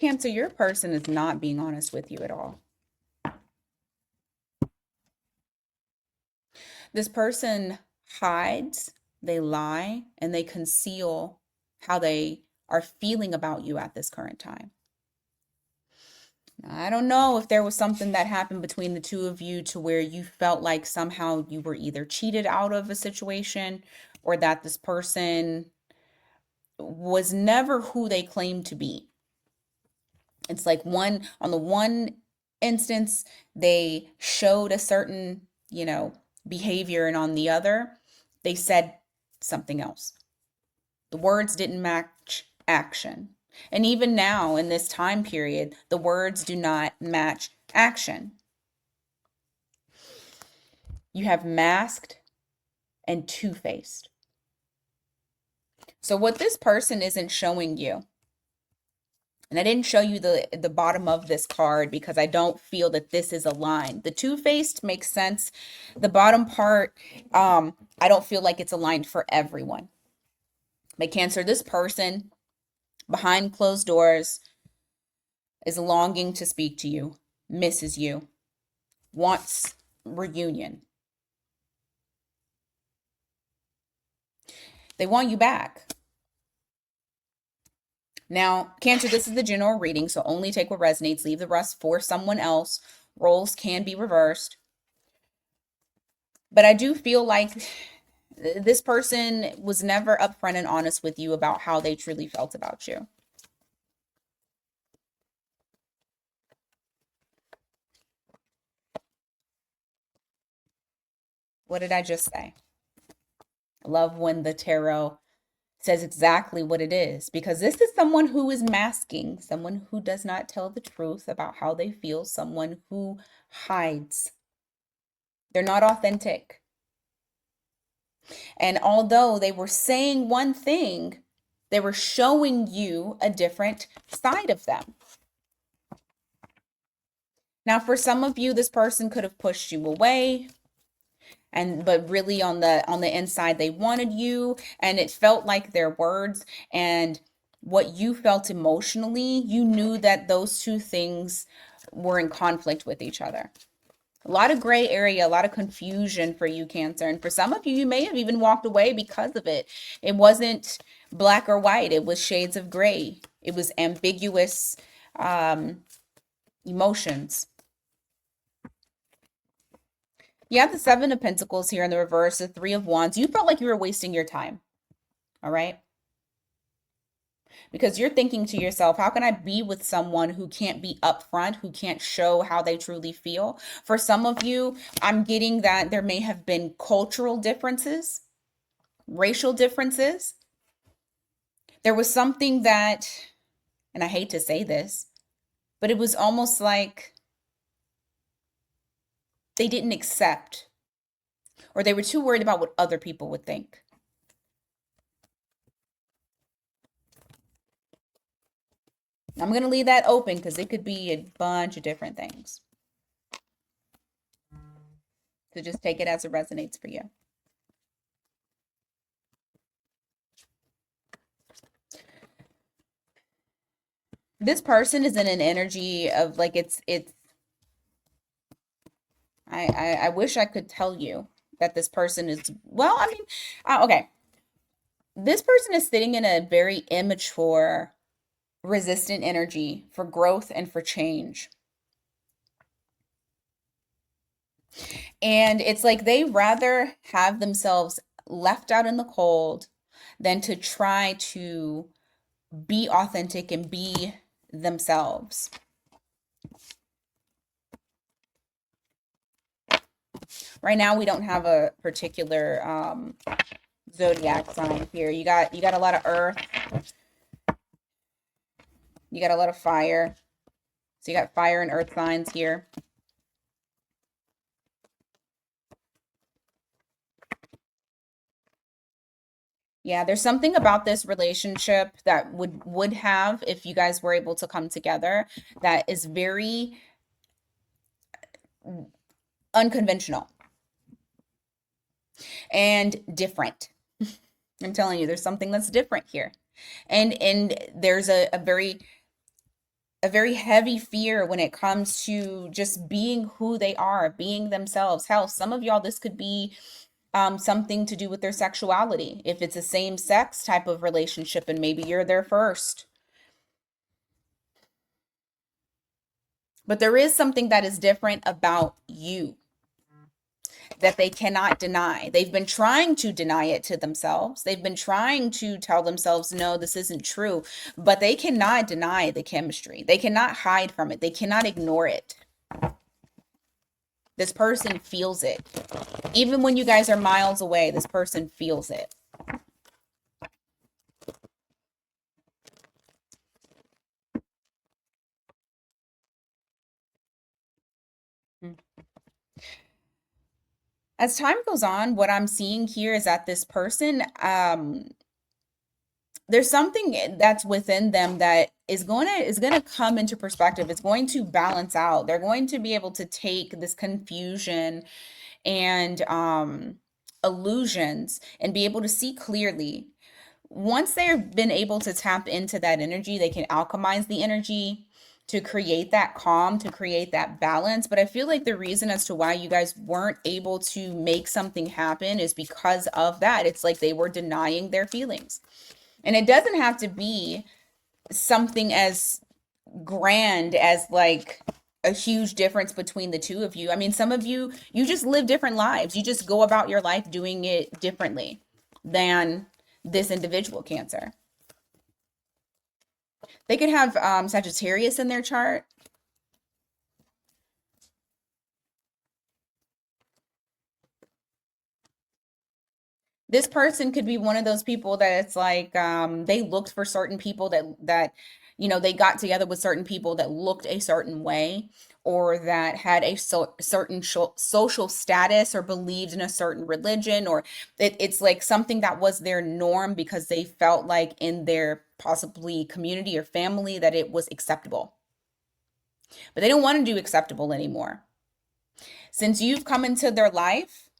Cancer, your person is not being honest with you at all. This person hides, they lie, and they conceal how they are feeling about you at this current time. I don't know if there was something that happened between the two of you to where you felt like somehow you were either cheated out of a situation or that this person was never who they claimed to be. It's like on the one instance, they showed a certain, behavior, and on the other, they said something else. The words didn't match action. And even now, in this time period, the words do not match action. You have masked and two-faced. So what this person isn't showing you, and I didn't show you the bottom of this card because I don't feel that this is aligned. The two-faced makes sense. The bottom part, I don't feel like it's aligned for everyone. But Cancer, this person behind closed doors is longing to speak to you, misses you, wants reunion. They want you back. Now, Cancer, this is the general reading, so only take what resonates, leave the rest for someone else. Roles can be reversed. But I do feel like this person was never upfront and honest with you about how they truly felt about you. What did I just say? I love when the tarot says exactly what it is, because this is someone who is masking, someone who does not tell the truth about how they feel, someone who hides. They're not authentic. And although they were saying one thing, they were showing you a different side of them. Now, for some of you, this person could have pushed you away, but really on the inside they wanted you, and it felt like their words and what you felt emotionally, you knew that those two things were in conflict with each other. A lot of gray area, a lot of confusion for you, Cancer. And for some of you, you may have even walked away because of it. It wasn't black or white. It was shades of gray. It was ambiguous emotions. You have the Seven of Pentacles here in the reverse, the Three of Wands. You felt like you were wasting your time. All right? Because you're thinking to yourself, how can I be with someone who can't be upfront, who can't show how they truly feel? For some of you, I'm getting that there may have been cultural differences, racial differences. There was something that, and I hate to say this, but it was almost like they didn't accept, or they were too worried about what other people would think. I'm going to leave that open because it could be a bunch of different things. So just take it as it resonates for you. This person is in an energy of like I wish I could tell you that this person is, well, I mean, okay. This person is sitting in a very immature, resistant energy for growth and for change. And it's like they rather have themselves left out in the cold than to try to be authentic and be themselves. Right now, we don't have a particular zodiac sign here. You got a lot of earth. You got a lot of fire. So you got fire and earth signs here. Yeah, there's something about this relationship that would have, if you guys were able to come together, that is very unconventional and different. I'm telling you, there's something that's different here. And there's a very a very heavy fear when it comes to just being who they are, being themselves. Hell, some of y'all, this could be something to do with their sexuality. If it's a same sex type of relationship and maybe you're there first. But there is something that is different about you that they cannot deny. They've been trying to deny it to themselves. They've been trying to tell themselves, no, this isn't true. But they cannot deny the chemistry. They cannot hide from it. They cannot ignore it. This person feels it. Even when you guys are miles away, this person feels it. As time goes on, what I'm seeing here is that this person, there's something that's within them that is going to come into perspective. It's going to balance out. They're going to be able to take this confusion and illusions and be able to see clearly. Once they've been able to tap into that energy, they can alchemize the energy to create that calm, to create that balance. But I feel like the reason as to why you guys weren't able to make something happen is because of that. It's like they were denying their feelings. And it doesn't have to be something as grand as like a huge difference between the two of you. I mean, some of you, you just live different lives. You just go about your life doing it differently than this individual Cancer. They could have Sagittarius in their chart. This person could be one of those people that it's like they looked for certain people they got together with certain people that looked a certain way or that had a certain social status or believed in a certain religion or it's like something that was their norm because they felt like in their possibly community or family that it was acceptable, but they don't want to do acceptable anymore. Since you've come into their life,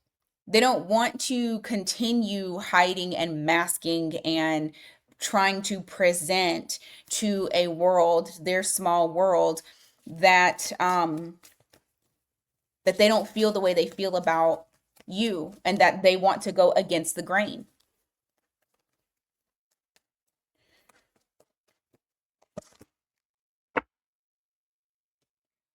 they don't want to continue hiding and masking and trying to present to a world, their small world, that that they don't feel the way they feel about you and that they want to go against the grain.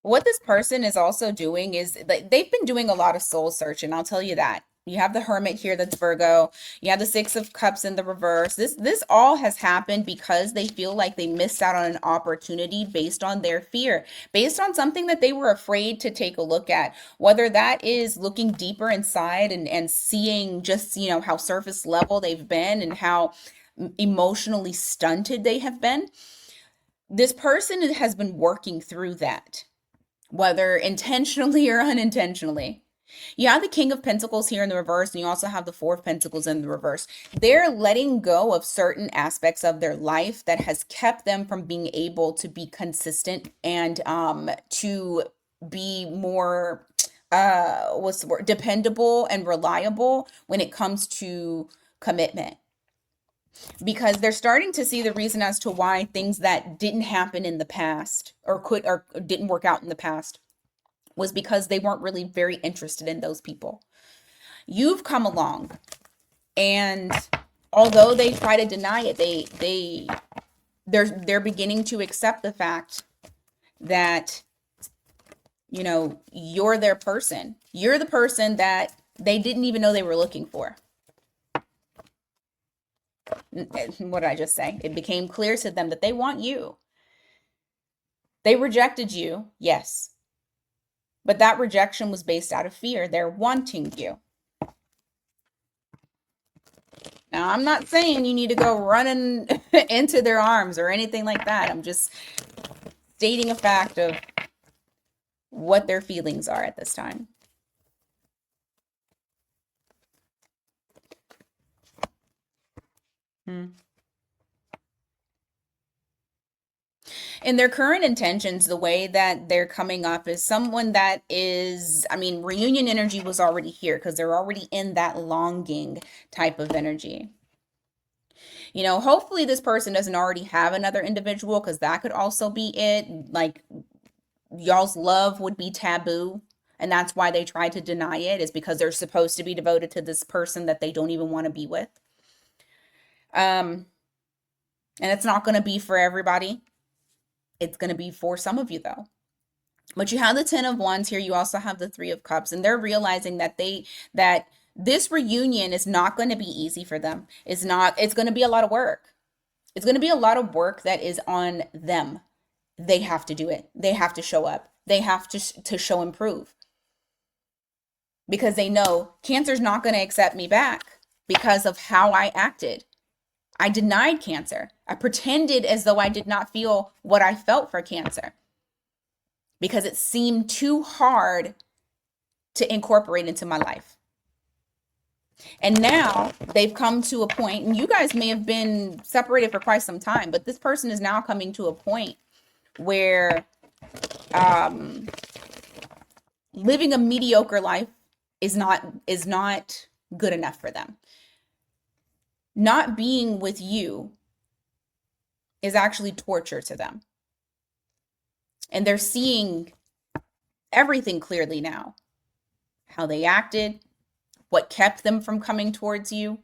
What this person is also doing is like they've been doing a lot of soul searching, I'll tell you that. You have the Hermit here that's Virgo. You have the Six of Cups in the reverse. This all has happened because they feel like they missed out on an opportunity based on their fear, based on something that they were afraid to take a look at. Whether that is looking deeper inside and seeing just, how surface level they've been and how emotionally stunted they have been. This person has been working through that, whether intentionally or unintentionally. You have the King of Pentacles here in the reverse, and you also have the Four of Pentacles in the reverse. They're letting go of certain aspects of their life that has kept them from being able to be consistent and to be more what's the word, dependable and reliable when it comes to commitment, because they're starting to see the reason as to why things that didn't happen in the past or didn't work out in the past was because they weren't really very interested in those people. You've come along, and although they try to deny it, they're beginning to accept the fact that you're their person. You're the person that they didn't even know they were looking for. What did I just say? It became clear to them that they want you. They rejected you, yes, but that rejection was based out of fear. They're wanting you. Now, I'm not saying you need to go running into their arms or anything like that. I'm just stating a fact of what their feelings are at this time. Hmm. In their current intentions, the way that they're coming up is someone that is, I mean, reunion energy was already here because they're already in that longing type of energy. Hopefully this person doesn't already have another individual, because that could also be it. Like, y'all's love would be taboo. And that's why they try to deny it, is because they're supposed to be devoted to this person that they don't even want to be with. Um, and it's not going to be for everybody. It's going to be for some of you, though. But you have the 10 of Wands here. You also have the 3 of Cups, and they're realizing that this reunion is not going to be easy for them. It's going to be a lot of work. It's going to be a lot of work that is on them. They have to do it. They have to show up. They have to show improve, because they know Cancer's not going to accept me back because of how I acted. I denied Cancer. I pretended as though I did not feel what I felt for Cancer because it seemed too hard to incorporate into my life. And now they've come to a point, and you guys may have been separated for quite some time, but this person is now coming to a point where living a mediocre life is not good enough for them. Not being with you is actually torture to them. And they're seeing everything clearly now. How they acted, what kept them from coming towards you,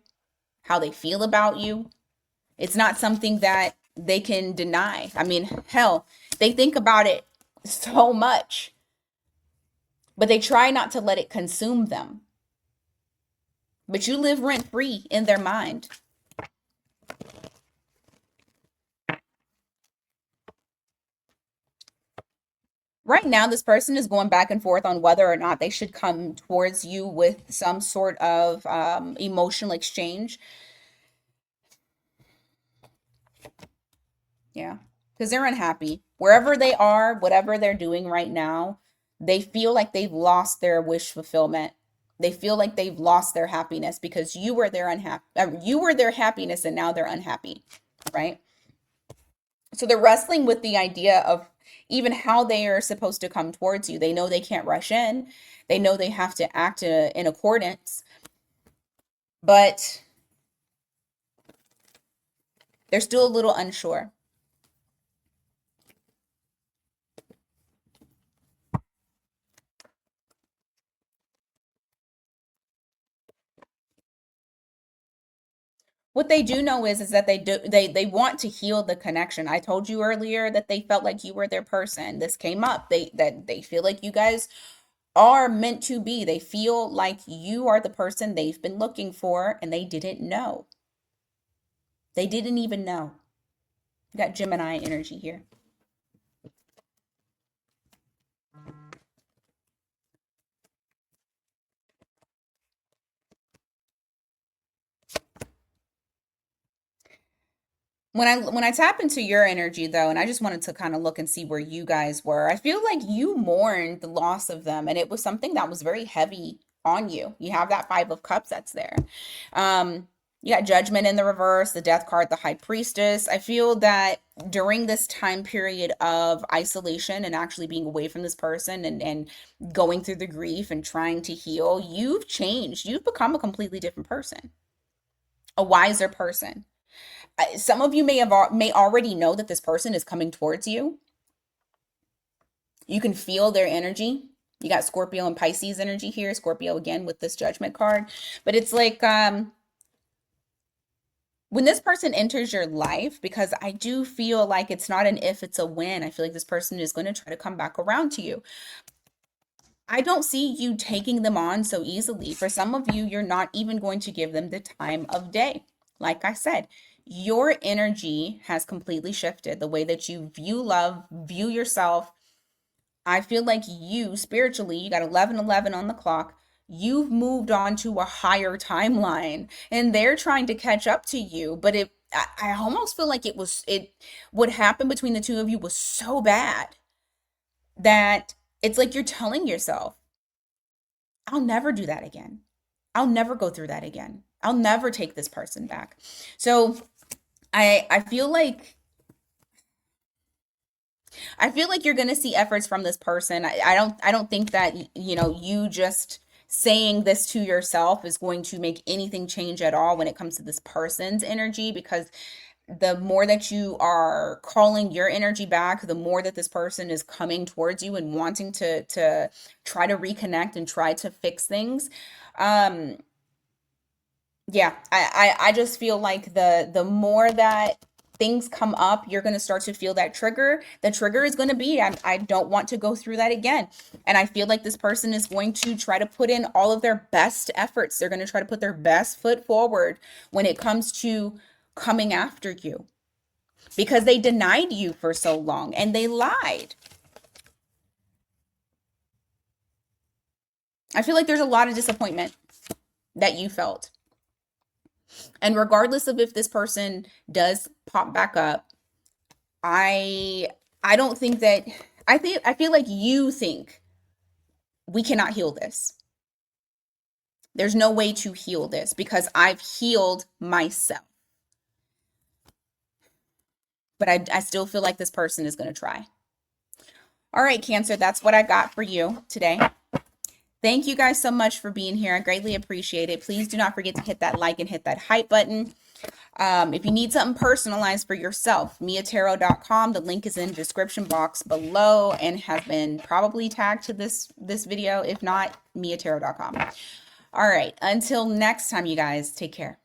how they feel about you. It's not something that they can deny. I mean, hell, they think about it so much, but they try not to let it consume them. But you live rent free in their mind. Right now, this person is going back and forth on whether or not they should come towards you with some sort of emotional exchange. Yeah, because they're unhappy. Wherever they are, whatever they're doing right now, they feel like they've lost their wish fulfillment. They feel like they've lost their happiness because you were their you were their happiness, and now they're unhappy, right? So they're wrestling with the idea of even how they are supposed to come towards you. They know they can't rush in. They know they have to act in accordance, but they're still a little unsure. What they do know is that they want to heal the connection. I told you earlier that they felt like you were their person. This came up. They feel like you guys are meant to be. They feel like you are the person they've been looking for, and they didn't know. They didn't even know. You got Gemini energy here. When I tap into your energy though, and I just wanted to kind of look and see where you guys were, I feel like you mourned the loss of them, and it was something that was very heavy on you. You have that 5 of Cups that's there. You got Judgment in the reverse, the Death card, the High Priestess. I feel that during this time period of isolation and actually being away from this person, and going through the grief and trying to heal, you've changed. You've become a completely different person, a wiser person. Some of you may already know that this person is coming towards you. You can feel their energy. You got Scorpio and Pisces energy here. Scorpio again with this Judgment card. But it's like when this person enters your life, because I do feel like it's not an if, it's a when. I feel like this person is going to try to come back around to you. I don't see you taking them on so easily. For some of you, you're not even going to give them the time of day. Like I said, your energy has completely shifted. The way that you view love, view yourself. I feel like you spiritually, you got 11:11 on the clock. You've moved on to a higher timeline, and they're trying to catch up to you. But I almost feel like what happened between the two of you was so bad that it's like you're telling yourself, I'll never do that again. I'll never go through that again. I'll never take this person back. So I feel like you're going to see efforts from this person. I don't think that you just saying this to yourself is going to make anything change at all when it comes to this person's energy, because the more that you are calling your energy back, the more that this person is coming towards you and wanting to try to reconnect and try to fix things. Um, yeah, I just feel like the more that things come up, you're going to start to feel that trigger. The trigger is going to be, I don't want to go through that again. And I feel like this person is going to try to put in all of their best efforts. They're going to try to put their best foot forward when it comes to coming after you, because they denied you for so long and they lied. I feel like there's a lot of disappointment that you felt. And regardless of if this person does pop back up, I I don't think that I feel like you think we cannot heal this. There's no way to heal this because I've healed myself. But I still feel like this person is going to try. All right, Cancer, that's what I got for you today. Thank you guys so much for being here. I greatly appreciate it. Please do not forget to hit that like and hit that hype button. If you need something personalized for yourself, miatarot.com. The link is in the description box below and has been probably tagged to this video. If not, miatarot.com. All right. Until next time, you guys, take care.